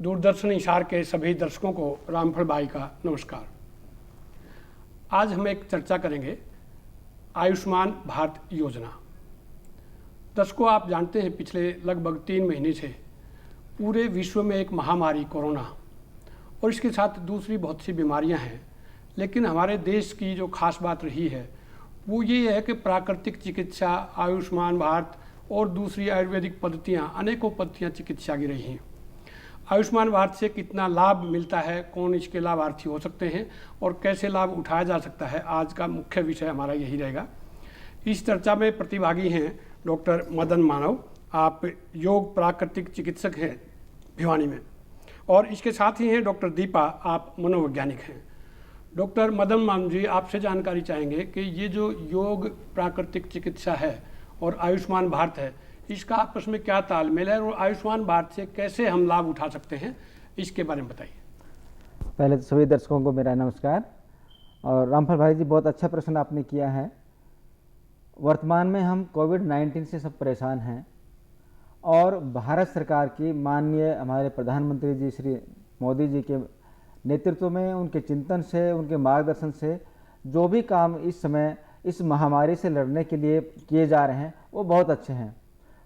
दूरदर्शन हिसार के सभी दर्शकों को रामफल बाई का नमस्कार। आज हम एक चर्चा करेंगे आयुष्मान भारत योजना। दर्शकों, आप जानते हैं पिछले लगभग 3 महीने से पूरे विश्व में एक महामारी कोरोना और इसके साथ दूसरी बहुत सी बीमारियां हैं, लेकिन हमारे देश की जो खास बात रही है वो ये है कि प्राकृतिक चिकित्सा, आयुष्मान भारत और दूसरी आयुर्वेदिक पद्धतियाँ, अनेकों पद्धतियाँ चिकित्सा की रही हैं। आयुष्मान भारत से कितना लाभ मिलता है, कौन इसके लाभार्थी हो सकते हैं और कैसे लाभ उठाया जा सकता है, आज का मुख्य विषय हमारा यही रहेगा। इस चर्चा में प्रतिभागी हैं डॉक्टर मदन मानव, आप योग प्राकृतिक चिकित्सक हैं भिवानी में, और इसके साथ ही हैं डॉक्टर दीपा, आप मनोवैज्ञानिक हैं। डॉक्टर मदन मानव जी, आपसे जानकारी चाहेंगे कि ये जो योग प्राकृतिक चिकित्सा है और आयुष्मान भारत है, इसका आपस में क्या तालमेल है और आयुष्मान भारत से कैसे हम लाभ उठा सकते हैं, इसके बारे में बताइए। पहले तो सभी दर्शकों को मेरा नमस्कार। और रामफल भाई जी, बहुत अच्छा प्रश्न आपने किया है। वर्तमान में हम कोविड-19 से सब परेशान हैं और भारत सरकार की माननीय हमारे प्रधानमंत्री जी श्री मोदी जी के नेतृत्व में, उनके चिंतन से, उनके मार्गदर्शन से जो भी काम इस समय इस महामारी से लड़ने के लिए किए जा रहे हैं वो बहुत अच्छे हैं।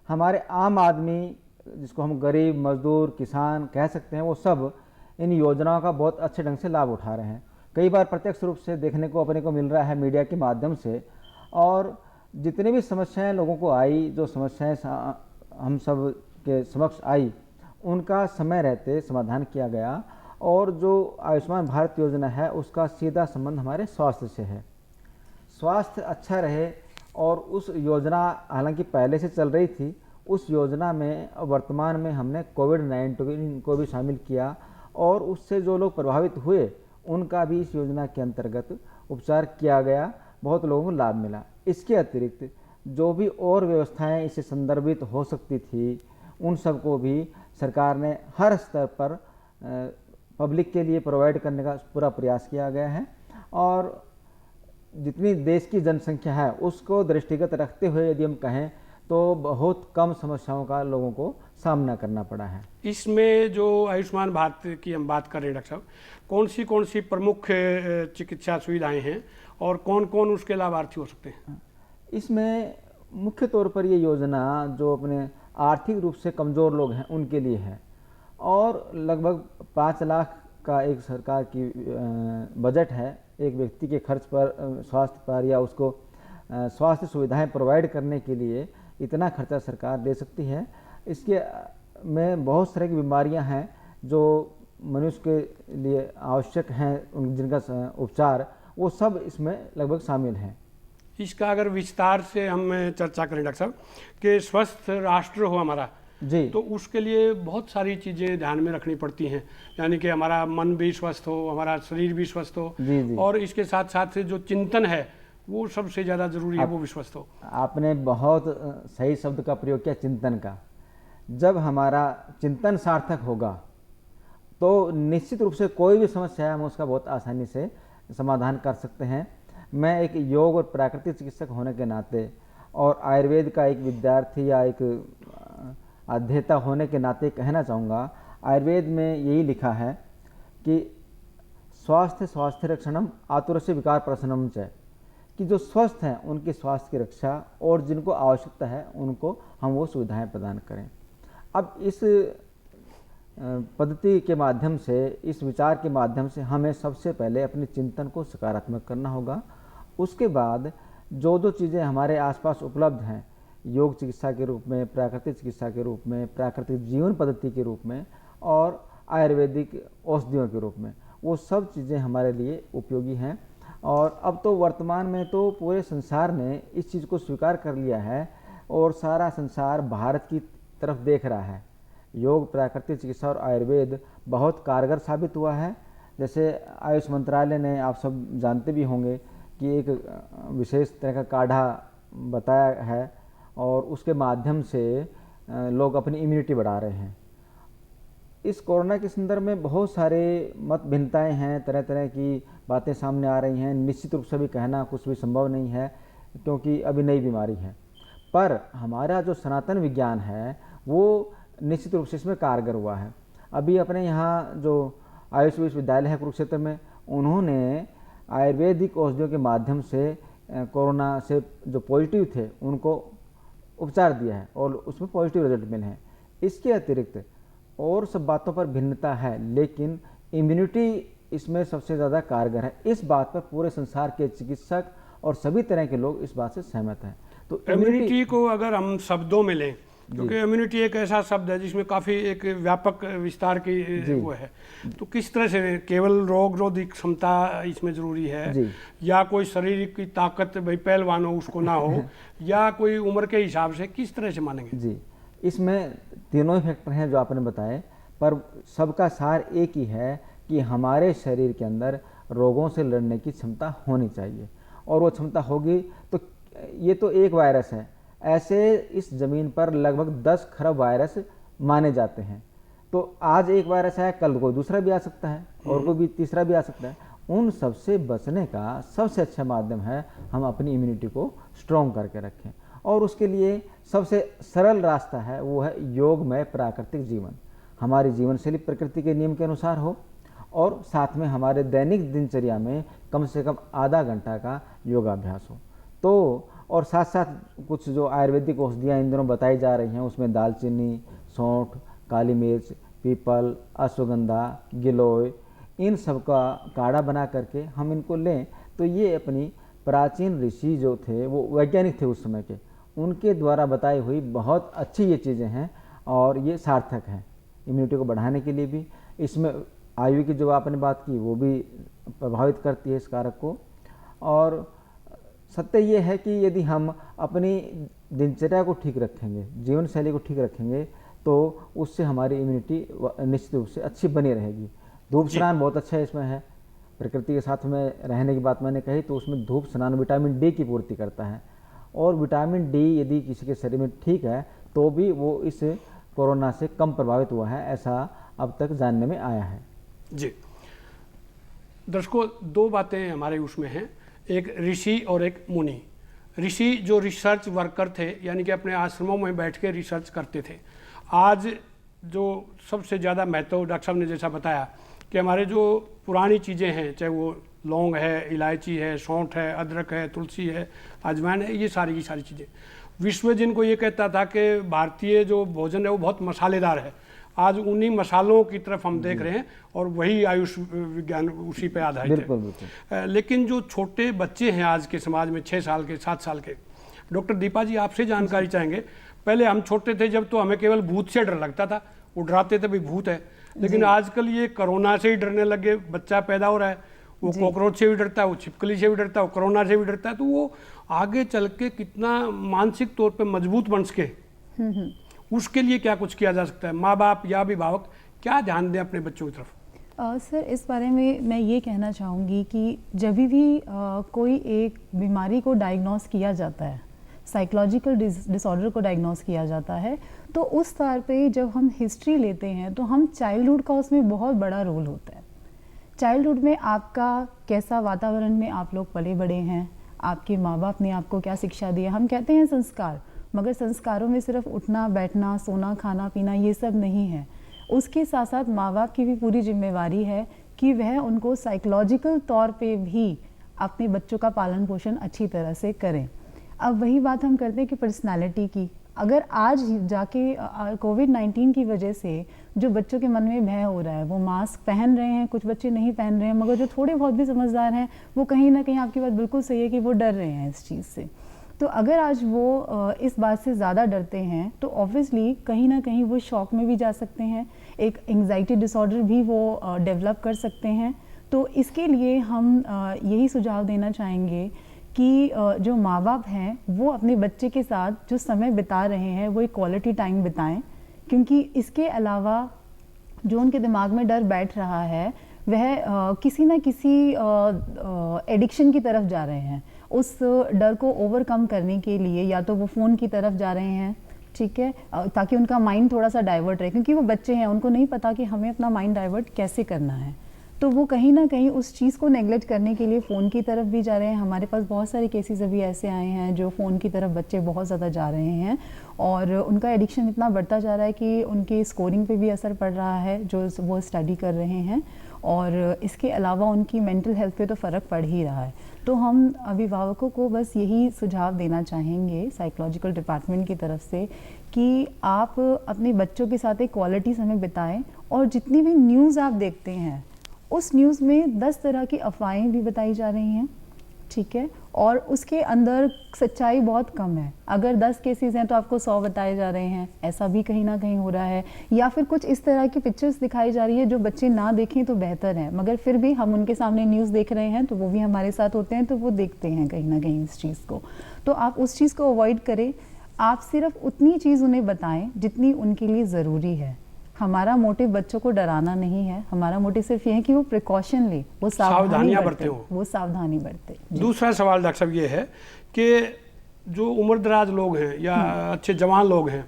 हमारे आम आदमी, जिसको हम गरीब, मजदूर, किसान कह सकते हैं, वो सब इन योजनाओं का बहुत अच्छे ढंग से लाभ उठा रहे हैं। कई बार प्रत्यक्ष रूप से देखने को अपने को मिल रहा है मीडिया के माध्यम से। और जितनी भी समस्याएं लोगों को आई, जो समस्याएं हम सब के समक्ष आई, उनका समय रहते समाधान किया गया। और जो आयुष्मान भारत योजना है उसका सीधा संबंध हमारे स्वास्थ्य से है। स्वास्थ्य अच्छा रहे, और उस योजना हालांकि पहले से चल रही थी, उस योजना में वर्तमान में हमने कोविड-19 को भी शामिल किया और उससे जो लोग प्रभावित हुए उनका भी इस योजना के अंतर्गत उपचार किया गया, बहुत लोगों को लाभ मिला। इसके अतिरिक्त जो भी और व्यवस्थाएं इससे संदर्भित हो सकती थी, उन सबको भी सरकार ने हर स्तर पर पब्लिक के लिए प्रोवाइड करने का पूरा प्रयास किया गया है। और जितनी देश की जनसंख्या है उसको दृष्टिगत रखते हुए यदि हम कहें तो बहुत कम समस्याओं का लोगों को सामना करना पड़ा है। इसमें जो आयुष्मान भारत की हम बात कर रहे हैं डॉक्टर साहब, कौन सी प्रमुख चिकित्सा सुविधाएं हैं और कौन कौन उसके लाभार्थी हो सकते हैं? इसमें मुख्य तौर पर ये योजना जो अपने आर्थिक रूप से कमज़ोर लोग हैं उनके लिए है, और लगभग 5 लाख का एक सरकार की बजट है एक व्यक्ति के खर्च पर, स्वास्थ्य पर, या उसको स्वास्थ्य सुविधाएं प्रोवाइड करने के लिए इतना खर्चा सरकार दे सकती है। इसके में बहुत सारी बीमारियां हैं जो मनुष्य के लिए आवश्यक हैं, जिनका उपचार वो सब इसमें लगभग शामिल हैं। इसका अगर विस्तार से हम चर्चा करें डॉक्टर साहब, कि स्वस्थ राष्ट्र हो हमारा जी, तो उसके लिए बहुत सारी चीज़ें ध्यान में रखनी पड़ती हैं, यानी कि हमारा मन भी स्वस्थ हो, हमारा शरीर भी स्वस्थ हो, जी जी। और इसके साथ साथ जो चिंतन है वो सबसे ज़्यादा ज़रूरी है, वो भी स्वस्थ हो। आपने बहुत सही शब्द का प्रयोग किया, चिंतन का। जब हमारा चिंतन सार्थक होगा तो निश्चित रूप से कोई भी समस्या है हम उसका बहुत आसानी से समाधान कर सकते हैं। मैं एक योग और प्राकृतिक चिकित्सक होने के नाते और आयुर्वेद का एक विद्यार्थी या एक अध्येता होने के नाते कहना चाहूँगा, आयुर्वेद में यही लिखा है कि स्वास्थ्य रक्षणम आतुरस्य विकार प्रशमनम च, कि जो स्वस्थ हैं उनके स्वास्थ्य की रक्षा और जिनको आवश्यकता है उनको हम वो सुविधाएं प्रदान करें। अब इस पद्धति के माध्यम से, इस विचार के माध्यम से हमें सबसे पहले अपने चिंतन को सकारात्मक करना होगा। उसके बाद जो जो चीज़ें हमारे आसपास उपलब्ध हैं, योग चिकित्सा के रूप में, प्राकृतिक चिकित्सा के रूप में, प्राकृतिक जीवन पद्धति के रूप में और आयुर्वेदिक औषधियों के रूप में, वो सब चीज़ें हमारे लिए उपयोगी हैं। और अब तो वर्तमान में तो पूरे संसार ने इस चीज़ को स्वीकार कर लिया है और सारा संसार भारत की तरफ देख रहा है। योग, प्राकृतिक चिकित्सा और आयुर्वेद बहुत कारगर साबित हुआ है। जैसे आयुष मंत्रालय ने, आप सब जानते भी होंगे कि एक विशेष तरह का काढ़ा बताया है और उसके माध्यम से लोग अपनी इम्यूनिटी बढ़ा रहे हैं। इस कोरोना के संदर्भ में बहुत सारे मत भिन्नताएं हैं, तरह तरह की बातें सामने आ रही हैं। निश्चित रूप से भी कहना कुछ भी संभव नहीं है क्योंकि अभी नई बीमारी है, पर हमारा जो सनातन विज्ञान है वो निश्चित रूप से इसमें कारगर हुआ है। अभी अपने यहाँ जो आयुष विश्वविद्यालय है कुरुक्षेत्र में, उन्होंने आयुर्वेदिक औषधियों के माध्यम से कोरोना से जो पॉजिटिव थे उनको उपचार दिया है और उसमें पॉजिटिव रिजल्ट मिले हैं। इसके अतिरिक्त और सब बातों पर भिन्नता है, लेकिन इम्यूनिटी इसमें सबसे ज़्यादा कारगर है। इस बात पर पूरे संसार के चिकित्सक और सभी तरह के लोग इस बात से सहमत हैं। तो इम्यूनिटी को अगर हम शब्दों में लें, क्योंकि इम्यूनिटी एक ऐसा शब्द है जिसमें काफ़ी एक व्यापक विस्तार की वो है, तो किस तरह से केवल रोग रोधी क्षमता इसमें ज़रूरी है, या कोई शरीर की ताकत, भाई पहलवान हो उसको ना हो, या कोई उम्र के हिसाब से, किस तरह से मानेंगे? जी, इसमें तीनों ही फैक्टर हैं जो आपने बताए, पर सबका सार एक ही है कि हमारे शरीर के अंदर रोगों से लड़ने की क्षमता होनी चाहिए, और वो क्षमता होगी तो ये तो एक वायरस है, ऐसे इस ज़मीन पर लगभग 10 खरब वायरस माने जाते हैं। तो आज एक वायरस है, कल कोई दूसरा भी आ सकता है और कोई भी तीसरा भी आ सकता है। उन सबसे बचने का सबसे अच्छा माध्यम है हम अपनी इम्यूनिटी को स्ट्रॉन्ग करके रखें, और उसके लिए सबसे सरल रास्ता है वो है योगमय प्राकृतिक जीवन। हमारी जीवन शैली प्रकृति के नियम के अनुसार हो, और साथ में हमारे दैनिक दिनचर्या में कम से कम आधा घंटा का योगाभ्यास हो। तो और साथ साथ कुछ जो आयुर्वेदिक औषधियाँ इन दिनों बताई जा रही हैं, उसमें दालचीनी, सौंठ, काली मिर्च, पीपल, अश्वगंधा, गिलोय, इन सब का काढ़ा बना करके हम इनको लें, तो ये अपनी प्राचीन ऋषि जो थे, वो वैज्ञानिक थे उस समय के, उनके द्वारा बताई हुई बहुत अच्छी ये चीज़ें हैं और ये सार्थक हैं इम्यूनिटी को बढ़ाने के लिए भी। इसमें आयु की जो आपने बात की वो भी प्रभावित करती है इस कारक को। और सत्य ये है कि यदि हम अपनी दिनचर्या को ठीक रखेंगे, जीवन शैली को ठीक रखेंगे, तो उससे हमारी इम्यूनिटी निश्चित रूप से अच्छी बनी रहेगी। धूप स्नान बहुत अच्छा इसमें है, प्रकृति के साथ में रहने की बात मैंने कही, तो उसमें धूप स्नान विटामिन डी की पूर्ति करता है, और विटामिन डी यदि किसी के शरीर में ठीक है तो भी वो इस कोरोना से कम प्रभावित हुआ है, ऐसा अब तक जानने में आया है। जी दर्शकों, दो बातें हमारे उसमें हैं, एक ऋषि और एक मुनि। ऋषि जो रिसर्च वर्कर थे, यानी कि अपने आश्रमों में बैठ के रिसर्च करते थे। आज जो सबसे ज़्यादा महत्व, डॉक्टर साहब ने जैसा बताया कि हमारे जो पुरानी चीज़ें हैं, चाहे वो लौंग है, इलायची है, सौंठ है, अदरक है, तुलसी है, अजवाइन है, ये सारी की सारी चीज़ें, विश्व जिनको ये कहता था कि भारतीय जो भोजन है वो बहुत मसालेदार है, आज उन्हीं मसालों की तरफ हम देख रहे हैं, और वही आयुष विज्ञान उसी पे आधारित है। लेकिन जो छोटे बच्चे हैं आज के समाज में, 6 साल के, 7 साल के, डॉक्टर दीपा जी आपसे जानकारी चाहेंगे। पहले हम छोटे थे जब, तो हमें केवल भूत से डर लगता था, वो डराते थे भी भूत है, लेकिन आजकल ये कोरोना से ही डरने लगे। बच्चा पैदा हो रहा है, वो कॉकरोच से भी डरता है, वो छिपकली से भी डरता है, वो कोरोना से भी डरता है, तो वो आगे चल के कितना मानसिक तौर पर मजबूत बन सके, उसके लिए क्या कुछ किया जा सकता है? माँ बाप या अभिभावक क्या ध्यान दें अपने बच्चों की तरफ? सर, इस बारे में मैं ये कहना चाहूँगी कि जब भी कोई एक बीमारी को डायग्नोस किया जाता है, साइकोलॉजिकल डिसऑर्डर को डायग्नोस किया जाता है, तो उस स्तर पे जब हम हिस्ट्री लेते हैं तो हम चाइल्डहुड का उसमें बहुत बड़ा रोल होता है। चाइल्डहुड में आपका कैसा वातावरण में आप लोग पले बड़े हैं, आपके माँ बाप ने आपको क्या शिक्षा दी है। हम कहते हैं संस्कार, मगर संस्कारों में सिर्फ उठना बैठना, सोना खाना पीना ये सब नहीं है, उसके साथ साथ माँ बाप की भी पूरी जिम्मेवारी है कि वह उनको साइकोलॉजिकल तौर पे भी अपने बच्चों का पालन पोषण अच्छी तरह से करें। अब वही बात हम करते हैं कि पर्सनालिटी की, अगर आज जाके कोविड-19 की वजह से जो बच्चों के मन में भय हो रहा है, वो मास्क पहन रहे हैं, कुछ बच्चे नहीं पहन रहे हैं, मगर जो थोड़े बहुत भी समझदार हैं वो कहीं ना कहीं, आपकी बात बिल्कुल सही है कि वो डर रहे हैं इस चीज़ से। तो अगर आज वो इस बात से ज़्यादा डरते हैं तो ऑब्वियसली कहीं ना कहीं वो शॉक में भी जा सकते हैं, एक एंग्जाइटी डिसऑर्डर भी वो डेवलप कर सकते हैं। तो इसके लिए हम यही सुझाव देना चाहेंगे कि जो माँ बाप हैं वो अपने बच्चे के साथ जो समय बिता रहे हैं वो एक क्वालिटी टाइम बिताएं, क्योंकि इसके अलावा जो उनके दिमाग में डर बैठ रहा है वह किसी न किसी एडिक्शन की तरफ जा रहे हैं। उस डर को ओवरकम करने के लिए या तो वो फ़ोन की तरफ जा रहे हैं, ठीक है, ताकि उनका माइंड थोड़ा सा डाइवर्ट रहे, क्योंकि वो बच्चे हैं, उनको नहीं पता कि हमें अपना माइंड डाइवर्ट कैसे करना है। तो वो कहीं ना कहीं उस चीज़ को नेगलेक्ट करने के लिए फ़ोन की तरफ भी जा रहे हैं। हमारे पास बहुत सारे केसेस अभी ऐसे आए हैं जो फ़ोन की तरफ बच्चे बहुत ज़्यादा जा रहे हैं और उनका एडिक्शन इतना बढ़ता जा रहा है कि उनकी स्कोरिंग पे भी असर पड़ रहा है जो वो स्टडी कर रहे हैं, और इसके अलावा उनकी मेंटल हेल्थ पे तो फ़र्क पड़ ही रहा है। तो हम अभिभावकों को बस यही सुझाव देना चाहेंगे साइकोलॉजिकल डिपार्टमेंट की तरफ से कि आप अपने बच्चों के साथ एक क्वालिटी समय बिताएं, और जितनी भी न्यूज़ आप देखते हैं उस न्यूज़ में 10 तरह की अफवाहें भी बताई जा रही हैं, ठीक है, और उसके अंदर सच्चाई बहुत कम है। अगर 10 केसेस हैं तो आपको 100 बताए जा रहे हैं, ऐसा भी कहीं ना कहीं हो रहा है। या फिर कुछ इस तरह की पिक्चर्स दिखाई जा रही है जो बच्चे ना देखें तो बेहतर है, मगर फिर भी हम उनके सामने न्यूज़ देख रहे हैं तो वो भी हमारे साथ होते हैं, तो वो देखते हैं कहीं ना कहीं इस चीज़ को। तो आप उस चीज़ को अवॉइड करें, आप सिर्फ उतनी चीज़ उन्हें बताएं जितनी उनके लिए ज़रूरी है। हमारा मोटिव बच्चों को डराना नहीं है, हमारा मोटिव सिर्फ ये है कि वो प्रिकॉशन ले, वो सावधानियां बरते हो, वो सावधानी बरते। दूसरा सवाल डॉक्टर साहब ये है कि जो उम्रदराज लोग हैं या अच्छे जवान लोग हैं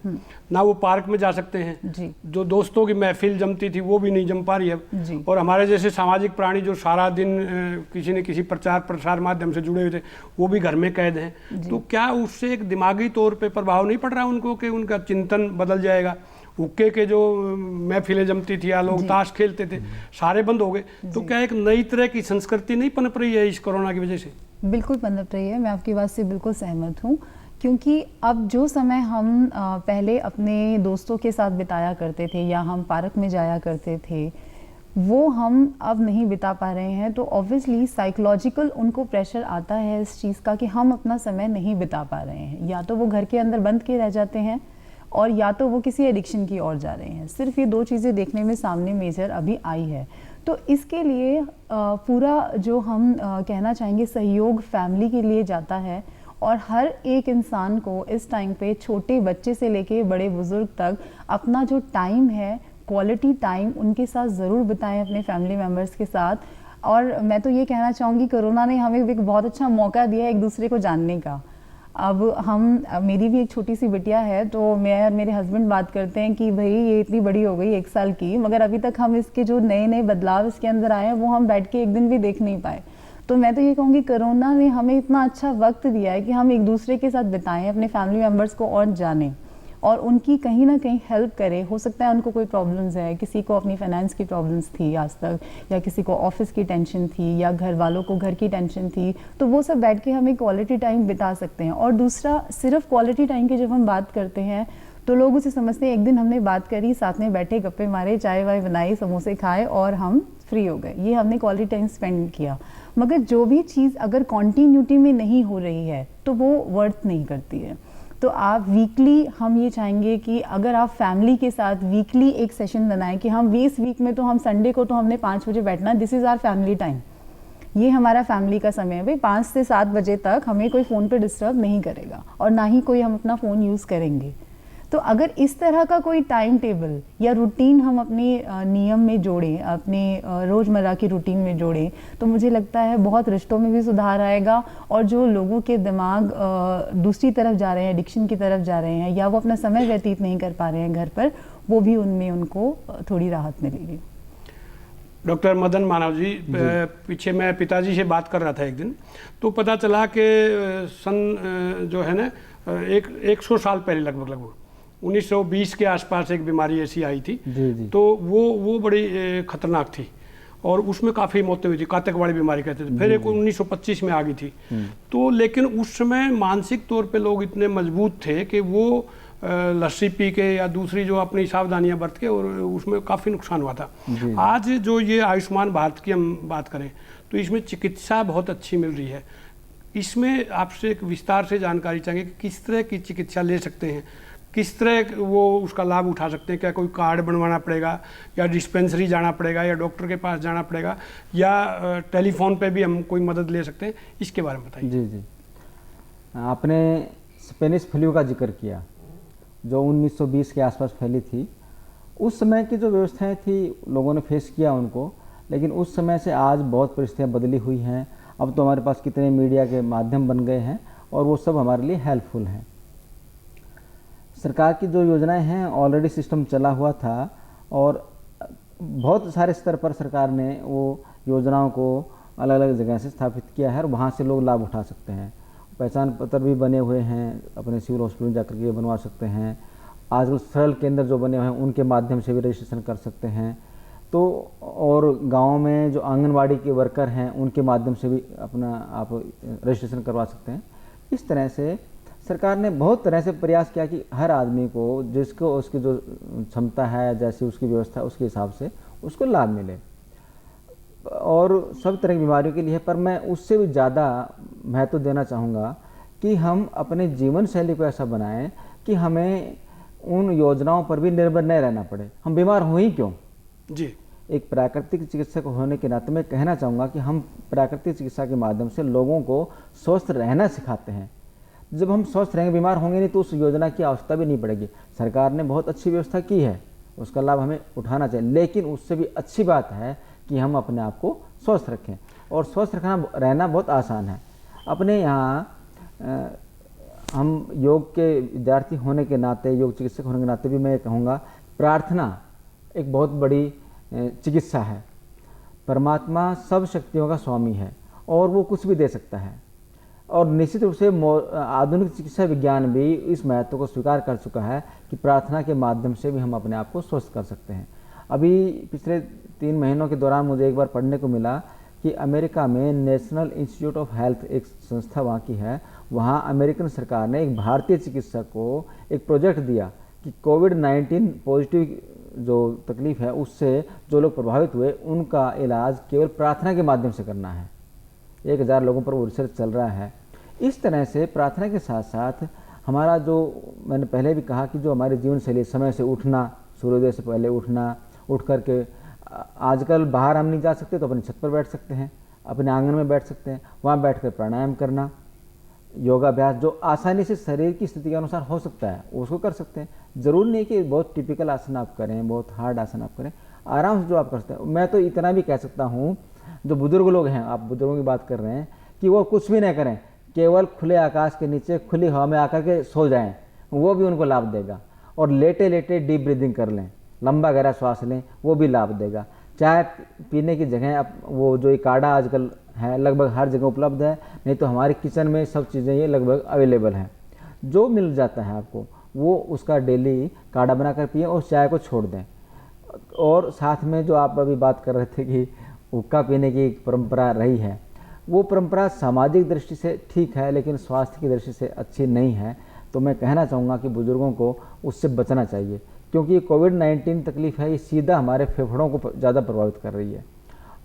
ना, वो पार्क में जा सकते हैं जी। जो दोस्तों की महफिल जमती थी वो भी नहीं जम पा रही है जी। और हमारे जैसे सामाजिक प्राणी जो सारा दिन किसी न किसी प्रचार प्रसार माध्यम से जुड़े हुए थे वो भी घर में कैद हैं। तो क्या उससे एक दिमागी तौर पे प्रभाव नहीं पड़ रहा उनको कि उनका चिंतन बदल जाएगा? हुक्के के जो महफिलें जमती थी या लोग ताश खेलते थे सारे बंद हो गए, तो क्या एक नई तरह की संस्कृति नहीं पनप रही है इस कोरोना की वजह से? बिल्कुल पनप रही है, मैं आपकी बात से बिल्कुल सहमत हूँ, क्योंकि अब जो समय हम पहले अपने दोस्तों के साथ बिताया करते थे या हम पार्क में जाया करते थे, वो हम अब नहीं बिता पा रहे हैं। तो ऑब्वियसली साइकोलॉजिकल उनको प्रेशर आता है इस चीज़ का कि हम अपना समय नहीं बिता पा रहे हैं, या तो वो घर के अंदर बंद के रह जाते हैं और या तो वो किसी एडिक्शन की ओर जा रहे हैं। सिर्फ ये 2 चीज़ें देखने में सामने मेजर अभी आई है। तो इसके लिए पूरा जो हम कहना चाहेंगे सहयोग फैमिली के लिए जाता है, और हर एक इंसान को इस टाइम पे छोटे बच्चे से लेके बड़े बुजुर्ग तक अपना जो टाइम है, क्वालिटी टाइम उनके साथ ज़रूर बिताएं, अपने फैमिली मेम्बर्स के साथ। और मैं तो ये कहना चाहूँगी कोरोना ने हमें एक बहुत अच्छा मौका दिया है एक दूसरे को जानने का। अब मेरी भी एक छोटी सी बिटिया है, तो मैं और मेरे हस्बैंड बात करते हैं कि भाई ये इतनी बड़ी हो गई 1 साल की, मगर अभी तक हम इसके जो नए नए बदलाव इसके अंदर आए हैं वो हम बैठ के एक दिन भी देख नहीं पाए। तो मैं तो ये कहूँगी कोरोना ने हमें इतना अच्छा वक्त दिया है कि हम एक दूसरे के साथ बिताएं, अपने फैमिली मेम्बर्स को और जानें और उनकी कहीं ना कहीं हेल्प करें। हो सकता है उनको कोई प्रॉब्लम्स है, किसी को अपनी फाइनेंस की प्रॉब्लम्स थी आज तक, या किसी को ऑफिस की टेंशन थी, या घर वालों को घर की टेंशन थी, तो वो सब बैठ के हमें क्वालिटी टाइम बिता सकते हैं। और दूसरा, सिर्फ क्वालिटी टाइम की जब हम बात करते हैं तो लोग उसे समझते हैं एक दिन हमने बात करी, साथ में बैठे, गप्पे मारे, चाय वाय बनाई, समोसे खाए और हम फ्री हो गए, ये हमने क्वालिटी टाइम स्पेंड किया। मगर जो भी चीज़ अगर कॉन्टीन्यूटी में नहीं हो रही है तो वो वर्थ नहीं करती है। तो आप वीकली, हम ये चाहेंगे कि अगर आप फैमिली के साथ वीकली एक सेशन बनाएं कि हम 20 वीक में तो हम संडे को तो हमने 5 बजे बैठना, this is our family time, ये हमारा फैमिली का समय है भाई, 5 से 7 बजे तक हमें कोई फ़ोन पे डिस्टर्ब नहीं करेगा और ना ही कोई हम अपना फ़ोन यूज़ करेंगे। तो अगर इस तरह का कोई टाइम टेबल या रूटीन हम अपने नियम में जोड़ें, अपने रोज़मर्रा की रूटीन में जोड़ें, तो मुझे लगता है बहुत रिश्तों में भी सुधार आएगा, और जो लोगों के दिमाग दूसरी तरफ जा रहे हैं, एडिक्शन की तरफ जा रहे हैं, या वो अपना समय व्यतीत नहीं कर पा रहे हैं घर पर, वो भी उनमें उनको थोड़ी राहत मिलेगी। डॉक्टर मदन मानव जी, पीछे मैं पिताजी से बात कर रहा था एक दिन, तो पता चला कि सन जो है ना 100 साल पहले लगभग 1920 के आसपास एक बीमारी ऐसी आई थी। जी। तो वो बड़ी खतरनाक थी और उसमें काफ़ी मौतें हुई थी, कातकवाड़ी बीमारी कहते थे। फिर एक 1925 में आ गई थी। तो लेकिन उस समय मानसिक तौर पे लोग इतने मजबूत थे कि वो लस्सी पी के या दूसरी जो अपनी सावधानियां बरत के, और उसमें काफ़ी नुकसान हुआ था। आज जो ये आयुष्मान भारत की हम बात करें तो इसमें चिकित्सा बहुत अच्छी मिल रही है। इसमें आपसे एक विस्तार से जानकारी चाहेंगे कि किस तरह की चिकित्सा ले सकते हैं, किस तरह वो उसका लाभ उठा सकते हैं? क्या कोई कार्ड बनवाना पड़ेगा, या डिस्पेंसरी जाना पड़ेगा, या डॉक्टर के पास जाना पड़ेगा, या टेलीफोन पे भी हम कोई मदद ले सकते हैं? इसके बारे में बताइए। जी, आपने स्पेनिश फ्लू का जिक्र किया जो 1920 के आसपास फैली थी। उस समय की जो व्यवस्थाएं थी लोगों ने फेस किया उनको, लेकिन उस समय से आज बहुत परिस्थितियाँ बदली हुई हैं। अब तो हमारे पास कितने मीडिया के माध्यम बन गए हैं और वो सब हमारे लिए हेल्पफुल हैं। सरकार की जो योजनाएं हैं, ऑलरेडी सिस्टम चला हुआ था और बहुत सारे स्तर पर सरकार ने वो योजनाओं को अलग अलग जगह से स्थापित किया है और वहाँ से लोग लाभ उठा सकते हैं। पहचान पत्र भी बने हुए हैं, अपने सिविल हॉस्पिटल में जाकर के बनवा सकते हैं। आजकल सरल केंद्र जो बने हुए हैं उनके माध्यम से भी रजिस्ट्रेशन कर सकते हैं। तो और गाँव में जो आंगनवाड़ी के वर्कर हैं उनके माध्यम से भी अपना आप रजिस्ट्रेशन करवा सकते हैं। इस तरह से सरकार ने बहुत तरह से प्रयास किया कि हर आदमी को जिसको उसकी जो क्षमता है, जैसी उसकी व्यवस्था उसके हिसाब से उसको लाभ मिले, और सब तरह की बीमारियों के लिए। पर मैं उससे भी ज़्यादा महत्व देना चाहूँगा कि हम अपने जीवन शैली को ऐसा बनाएं कि हमें उन योजनाओं पर भी निर्भर नहीं रहना पड़े। हम बीमार हो ही क्यों जी। एक प्राकृतिक चिकित्सक होने के नाते मैं कहना चाहूँगा कि हम प्राकृतिक चिकित्सा के माध्यम से लोगों को स्वस्थ रहना सिखाते हैं। जब हम स्वस्थ रहेंगे, बीमार होंगे नहीं, तो उस योजना की आवश्यकता भी नहीं पड़ेगी। सरकार ने बहुत अच्छी व्यवस्था की है, उसका लाभ हमें उठाना चाहिए, लेकिन उससे भी अच्छी बात है कि हम अपने आप को स्वस्थ रखें। और स्वस्थ रहना बहुत आसान है। अपने यहाँ हम योग के विद्यार्थी होने के नाते, योग चिकित्सक होने के नाते भी मैं कहूँगा, प्रार्थना एक बहुत बड़ी चिकित्सा है। परमात्मा सब शक्तियों का स्वामी है और वो कुछ भी दे सकता है। और निश्चित रूप से आधुनिक चिकित्सा विज्ञान भी इस महत्व को स्वीकार कर चुका है कि प्रार्थना के माध्यम से भी हम अपने आप को स्वस्थ कर सकते हैं। अभी पिछले 3 महीनों के दौरान मुझे एक बार पढ़ने को मिला कि अमेरिका में नेशनल इंस्टीट्यूट ऑफ हेल्थ, एक संस्था वहाँ की है, वहाँ अमेरिकन सरकार ने एक भारतीय चिकित्सक को एक प्रोजेक्ट दिया कि कोविड-19 पॉजिटिव जो तकलीफ है उससे जो लोग प्रभावित हुए उनका इलाज केवल प्रार्थना के माध्यम से करना है। 1000 लोगों पर वो रिसर्च चल रहा है। इस तरह से प्रार्थना के साथ साथ हमारा जो मैंने पहले भी कहा कि जो हमारी जीवन शैली, समय से उठना, सूर्योदय से पहले उठना, उठ करके आजकल बाहर हम नहीं जा सकते तो अपनी छत पर बैठ सकते हैं, अपने आंगन में बैठ सकते हैं, वहाँ बैठकर प्राणायाम करना, योगाभ्यास जो आसानी से शरीर की स्थिति के अनुसार हो सकता है उसको कर सकते हैं। ज़रूर नहीं कि बहुत टिपिकल आसन आप करें, बहुत हार्ड आसन आप करें, आराम से जो आप कर सकते हैं। मैं तो इतना भी कह सकता हूँ, जो बुजुर्ग लोग हैं, आप बुजुर्गों की बात कर रहे हैं, कि वो कुछ भी नहीं करें, केवल खुले आकाश के नीचे खुली हवा में आकर के सो जाएं, वो भी उनको लाभ देगा। और लेटे लेटे डीप ब्रीदिंग कर लें, लंबा गहरा श्वास लें, वो भी लाभ देगा। चाय पीने की जगह अब वो जो ये काढ़ा आजकल है लगभग हर जगह उपलब्ध है, नहीं तो हमारे किचन में सब चीज़ें ये लगभग अवेलेबल हैं। जो मिल जाता है आपको वो उसका डेली काढ़ा बनाकर पिएं और चाय को छोड़ दें। और साथ में जो आप अभी बात कर रहे थे कि हुक्का पीने की एक परंपरा रही है, वो परंपरा सामाजिक दृष्टि से ठीक है लेकिन स्वास्थ्य की दृष्टि से अच्छी नहीं है। तो मैं कहना चाहूँगा कि बुज़ुर्गों को उससे बचना चाहिए, क्योंकि ये कोविड-19 तकलीफ है, ये सीधा हमारे फेफड़ों को ज़्यादा प्रभावित कर रही है।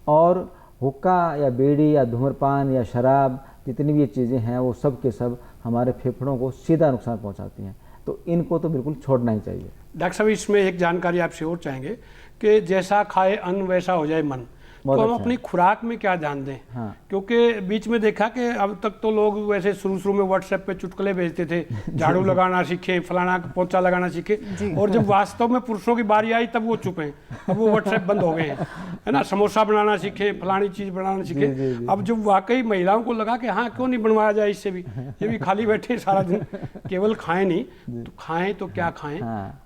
और हुक्का या बीड़ी या धूम्रपान या शराब, जितनी भी ये चीज़ें हैं, वो सब के सब हमारे फेफड़ों को सीधा नुकसान पहुंचाती हैं। तो इनको तो बिल्कुल छोड़ना ही चाहिए। डॉक्टर साहब, इसमें एक जानकारी आपसे और चाहेंगे कि जैसा खाए अन्न वैसा हो जाए मन, तो हम अपनी खुराक में क्या ध्यान दें? हाँ। क्योंकि बीच में देखा कि अब तक तो लोग वैसे शुरू में व्हाट्सएप पे चुटकुले भेजते थे, झाड़ू लगाना सीखे, फलाना पोंछा लगाना सीखे, और जब वास्तव में पुरुषों की बारी आई तब वो चुप हैं, अब वो व्हाट्सएप बंद हो गए हैं, है ना। समोसा बनाना सीखे, फलानी चीज़ बनाना सीखे। अब जब वाकई महिलाओं को लगा कि हाँ क्यों नहीं बनवाया जाए इससे भी, ये भी खाली बैठे सारा दिन, केवल खाएं नहीं तो खाएं तो क्या खाएं,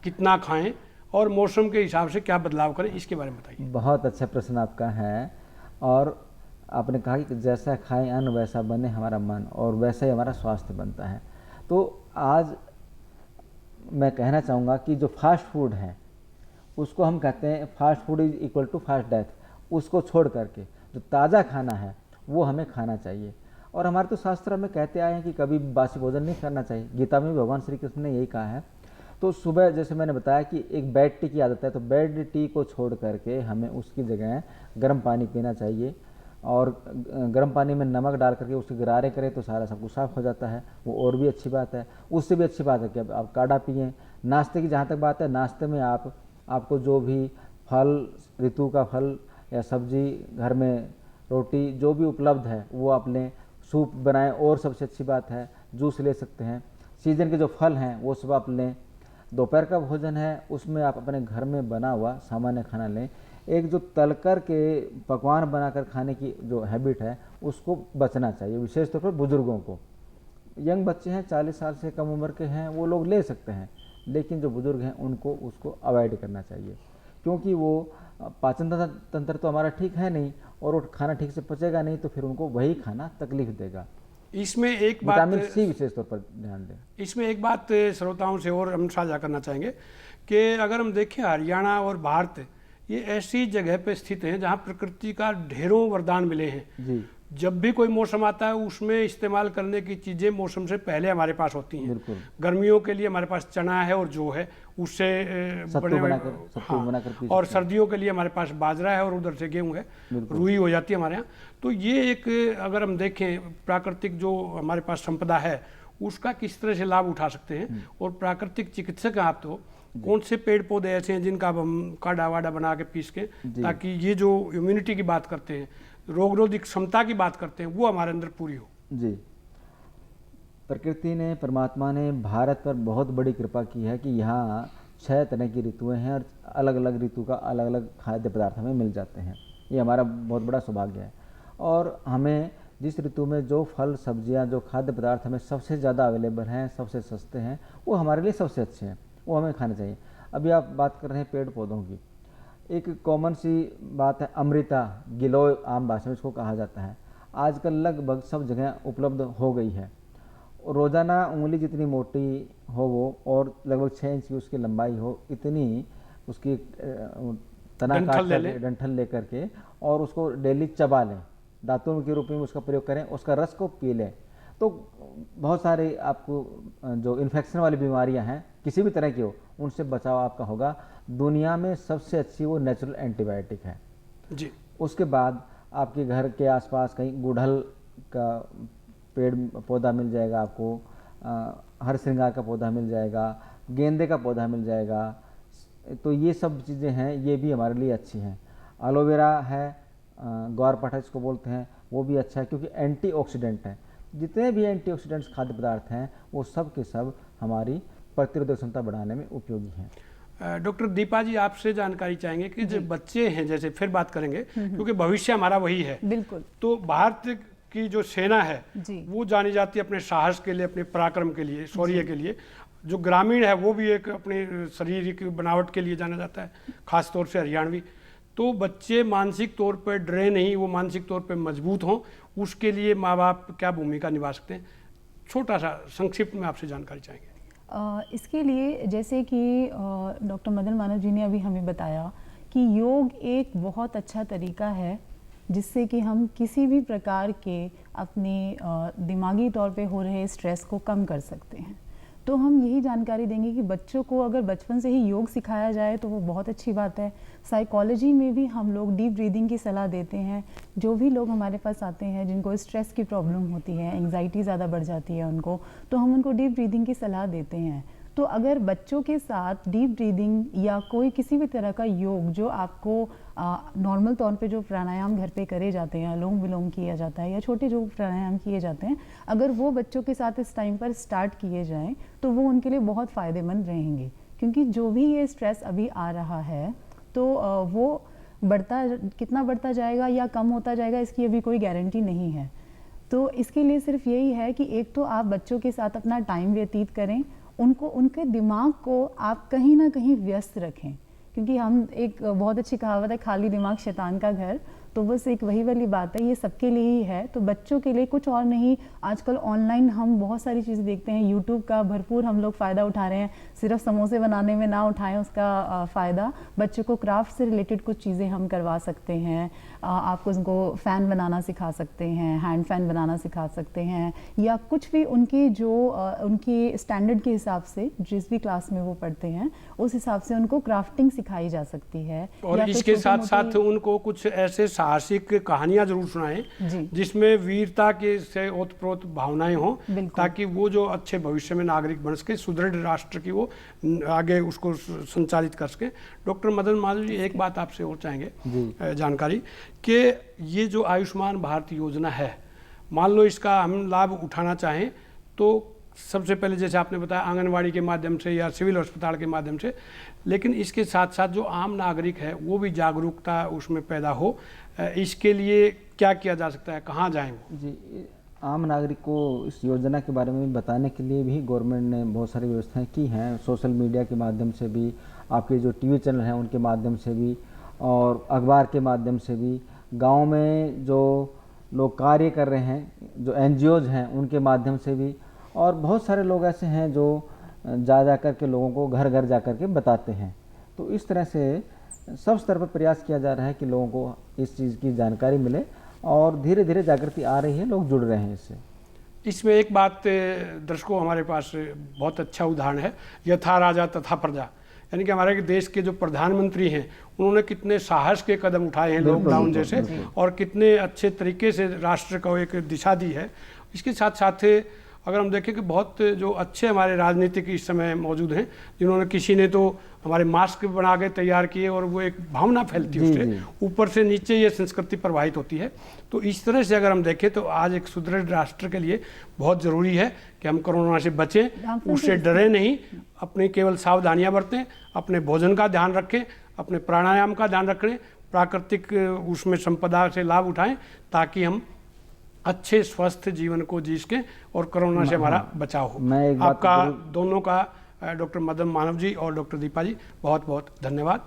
कितना खाएं, और मौसम के हिसाब से क्या बदलाव करें, इसके बारे में बताइए। बहुत अच्छा प्रश्न आपका है। और आपने कहा कि जैसा खाएं अन्न वैसा बने हमारा मन, और वैसा ही हमारा स्वास्थ्य बनता है। तो आज मैं कहना चाहूँगा कि जो फास्ट फूड है उसको हम कहते हैं fast food is equal to fast death. उसको छोड़ करके जो ताज़ा खाना है वो हमें खाना चाहिए। और हमारे तो शास्त्र में कहते आए हैं कि कभी बासी भोजन नहीं करना चाहिए। गीता में भगवान श्री कृष्ण ने यही कहा है। तो सुबह जैसे मैंने बताया कि एक बेड टी की आदत है, तो बेड टी को छोड़ करके हमें उसकी जगह गर्म पानी पीना चाहिए। और गर्म पानी में नमक डाल करके उसके गरारे करें तो सारा सब कुछ साफ हो जाता है, वो और भी अच्छी बात है। उससे भी अच्छी बात है कि आप काढ़ा पिएँ। नाश्ते की जहाँ तक बात है, नाश्ते में आपको जो भी फल, ऋतु का फल या सब्जी, घर में रोटी जो भी उपलब्ध है वो आप लें। सूप बनाएं और सबसे अच्छी बात है, जूस ले सकते हैं। सीजन के जो फल हैं वो सब आप लें। दोपहर का भोजन है उसमें आप अपने घर में बना हुआ सामान्य खाना लें। एक जो तलकर के पकवान बनाकर खाने की जो हैबिट है उसको बचना चाहिए, विशेष तौर पर बुज़ुर्गों को। यंग बच्चे हैं, 40 साल से कम उम्र के हैं, वो लोग ले सकते हैं, लेकिन जो बुज़ुर्ग हैं उनको उसको अवॉइड करना चाहिए। क्योंकि वो पाचन तंत्र तो हमारा ठीक है नहीं, और वो खाना ठीक से पचेगा नहीं, तो फिर उनको वही खाना तकलीफ देगा। इसमें एक बात, विटामिन सी विशेष तौर पर ध्यान दें। इसमें एक बात श्रोताओं से और हम साझा करना चाहेंगे कि अगर हम देखें हरियाणा और भारत, ये ऐसी जगह पे स्थित हैं जहाँ प्रकृति का ढेरों वरदान मिले हैं। जी, जब भी कोई मौसम आता है उसमें इस्तेमाल करने की चीज़ें मौसम से पहले हमारे पास होती हैं। बिल्कुल। गर्मियों के लिए हमारे पास चना है और जौ है, उससे सत्तू बनाकर पी और सकते हैं। सर्दियों के लिए हमारे पास बाजरा है और उधर से गेहूं है, रुई हो जाती है हमारे यहाँ। तो ये एक, अगर हम देखें प्राकृतिक जो हमारे पास संपदा है उसका किस तरह से लाभ उठा सकते हैं। और प्राकृतिक चिकित्सक हैं आप, तो कौन से पेड़ पौधे ऐसे हैं जिनका अब हम काढ़ा वाढ़ा बना के पीस के, ताकि ये जो इम्यूनिटी की बात करते हैं, रोग रोधक क्षमता की बात करते हैं, वो हमारे अंदर पूरी हो। जी, प्रकृति ने, परमात्मा ने भारत पर बहुत बड़ी कृपा की है कि यहाँ 6 तरह की ऋतुएं हैं और अलग अलग ऋतु का अलग अलग खाद्य पदार्थ हमें मिल जाते हैं। ये हमारा बहुत बड़ा सौभाग्य है। और हमें जिस ऋतु में जो फल सब्जियां, जो खाद्य पदार्थ हमें सबसे ज़्यादा अवेलेबल हैं, सबसे सस्ते हैं, वो हमारे लिए सबसे अच्छे हैं, वो हमें खाने चाहिए। अभी आप बात कर रहे हैं पेड़ पौधों की, एक कॉमन सी बात है अमृता, गिलोय आम भाषा में इसको कहा जाता है। आजकल लगभग सब जगह उपलब्ध हो गई है। रोज़ाना उंगली जितनी मोटी हो वो, और लगभग 6 इंच की उसकी लंबाई हो, इतनी उसकी तना काट कर, डंठल लेकर के, और उसको डेली चबा लें, दातुन के रूप में उसका प्रयोग करें, उसका रस को पी लें, तो बहुत सारे आपको जो इन्फेक्शन वाली बीमारियां हैं किसी भी तरह की हो, उनसे बचाव आपका होगा। दुनिया में सबसे अच्छी वो नेचुरल एंटीबायोटिक है जी। उसके बाद आपके घर के आसपास कहीं गुड़हल का पेड़ पौधा मिल जाएगा आपको, हर श्रृंगार का पौधा मिल जाएगा, गेंदे का पौधा मिल जाएगा। तो ये सब चीज़ें हैं, ये भी हमारे लिए अच्छी हैं। एलोवेरा है, ग्वारपाठा जिसको बोलते हैं, वो भी अच्छा है क्योंकि एंटीऑक्सीडेंट है। जितने भी एंटीऑक्सीडेंट्स खाद्य पदार्थ हैं वो सब के सब हमारी प्रतिरोधक क्षमता बढ़ाने में उपयोगी हैं। डॉक्टर दीपा जी, आपसे जानकारी चाहेंगे कि जो बच्चे हैं, जैसे फिर बात करेंगे क्योंकि भविष्य हमारा वही है। बिल्कुल। तो भारत की जो सेना है जी। वो जानी जाती है अपने साहस के लिए, अपने पराक्रम के लिए, शौर्य के लिए। जो ग्रामीण है वो भी एक अपने शारीरिक बनावट के लिए जाना जाता है, खास तौर से हरियाणवी। तो बच्चे मानसिक तौर पर डरे नहीं, वो मानसिक तौर पर मजबूत हों, उसके लिए माँ बाप क्या भूमिका निभा सकते हैं? छोटा सा संक्षिप्त में आपसे जानकारी चाहेंगे। इसके लिए जैसे कि डॉक्टर मदन मानव जी ने अभी हमें बताया कि योग एक बहुत अच्छा तरीका है जिससे कि हम किसी भी प्रकार के अपने दिमागी तौर पे हो रहे स्ट्रेस को कम कर सकते हैं। तो हम यही जानकारी देंगे कि बच्चों को अगर बचपन से ही योग सिखाया जाए तो वो बहुत अच्छी बात है। साइकोलॉजी में भी हम लोग डीप ब्रीदिंग की सलाह देते हैं। जो भी लोग हमारे पास आते हैं जिनको स्ट्रेस की प्रॉब्लम होती है, एंग्जाइटी ज़्यादा बढ़ जाती है उनको, तो हम उनको डीप ब्रीदिंग की सलाह देते हैं। तो अगर बच्चों के साथ डीप ब्रीदिंग या कोई किसी भी तरह का योग जो आपको नॉर्मल तौर पे जो प्राणायाम घर पे करे जाते हैं, अनुलोम विलोम किया जाता है या छोटे जो प्राणायाम किए जाते हैं, अगर वो बच्चों के साथ इस टाइम पर स्टार्ट किए जाएं तो वो उनके लिए बहुत फ़ायदेमंद रहेंगे। क्योंकि जो भी ये स्ट्रेस अभी आ रहा है तो वो कितना बढ़ता जाएगा या कम होता जाएगा इसकी अभी कोई गारंटी नहीं है। तो इसके लिए सिर्फ यही है कि एक तो आप बच्चों के साथ अपना टाइम व्यतीत करें, उनको उनके दिमाग को आप कहीं ना कहीं व्यस्त रखें। क्योंकि हम एक बहुत अच्छी कहावत है, खाली दिमाग शैतान का घर, तो बस एक वही वाली बात है, ये सबके लिए ही है। तो बच्चों के लिए कुछ और नहीं, आजकल ऑनलाइन हम बहुत सारी चीज़ें देखते हैं, यूट्यूब का भरपूर हम लोग फ़ायदा उठा रहे हैं। सिर्फ समोसे बनाने में ना उठाएं उसका फ़ायदा, बच्चों को क्राफ्ट से रिलेटेड कुछ चीज़ें हम करवा सकते हैं। आपको उनको फ़ैन बनाना सिखा सकते हैं, हैंड फैन बनाना सिखा सकते हैं, या कुछ भी उनकी जो उनकी स्टैंडर्ड के हिसाब से जिस भी क्लास में वो पढ़ते हैं उस हिसाब से उनको क्राफ्टिंग सिखाई जा सकती है। और इसके साथ साथ उनको कुछ ऐसे साहसिक कहानियां जरूर सुनाएं जिसमें वीरता के से ओतप्रोत भावनाएं हों, ताकि वो जो अच्छे भविष्य में नागरिक बन सके, सुदृढ़ राष्ट्र की वो आगे उसको संचालित कर सके। डॉक्टर मदन मालवीय जी, एक बात आपसे और चाहेंगे जानकारी कि ये जो आयुष्मान भारत योजना है, मान लो इसका हम लाभ उठाना चाहें तो सबसे पहले जैसे आपने बताया आंगनवाड़ी के माध्यम से या सिविल अस्पताल के माध्यम से, लेकिन इसके साथ साथ जो आम नागरिक है वो भी जागरूकता उसमें पैदा हो, इसके लिए क्या किया जा सकता है, कहाँ जाएं वो? जी, आम नागरिक को इस योजना के बारे में बताने के लिए भी गवर्नमेंट ने बहुत सारी व्यवस्थाएं की हैं। सोशल मीडिया के माध्यम से भी आपके जो टीवी चैनल हैं उनके माध्यम से भी और अखबार के माध्यम से भी, गांव में जो लोग कार्य कर रहे हैं, जो एनजीओज हैं उनके माध्यम से भी, और बहुत सारे लोग ऐसे हैं जो जा कर के लोगों को घर घर जा कर के बताते हैं। तो इस तरह से सब स्तर पर प्रयास किया जा रहा है कि लोगों को इस चीज़ की जानकारी मिले और धीरे धीरे जागृति आ रही है, लोग जुड़ रहे हैं इससे। इसमें एक बात दर्शकों हमारे पास बहुत अच्छा उदाहरण है, यथा राजा तथा प्रजा, यानी कि हमारे देश के जो प्रधानमंत्री हैं उन्होंने कितने साहस के कदम उठाए हैं लॉकडाउन जैसे, और कितने अच्छे तरीके से राष्ट्र को एक दिशा दी है। इसके साथ साथ अगर हम देखें कि बहुत जो अच्छे हमारे राजनीतिक इस समय मौजूद हैं, जिन्होंने किसी ने तो हमारे मास्क बना के तैयार किए और वो एक भावना फैलती है उससे ऊपर से नीचे ये संस्कृति प्रवाहित होती है। तो इस तरह से अगर हम देखें तो आज एक सुदृढ़ राष्ट्र के लिए बहुत ज़रूरी है कि हम कोरोना से बचें, उससे डरें नहीं, अपनी केवल सावधानियां बरतें, अपने भोजन का ध्यान रखें, अपने प्राणायाम का ध्यान रखें, प्राकृतिक उसमें संपदा से लाभ उठाएं, ताकि हम अच्छे स्वस्थ जीवन को जी सकें और कोरोना से हमारा बचाव हो। आपका दोनों का डॉक्टर मदन मानव जी और डॉक्टर दीपा जी बहुत बहुत धन्यवाद।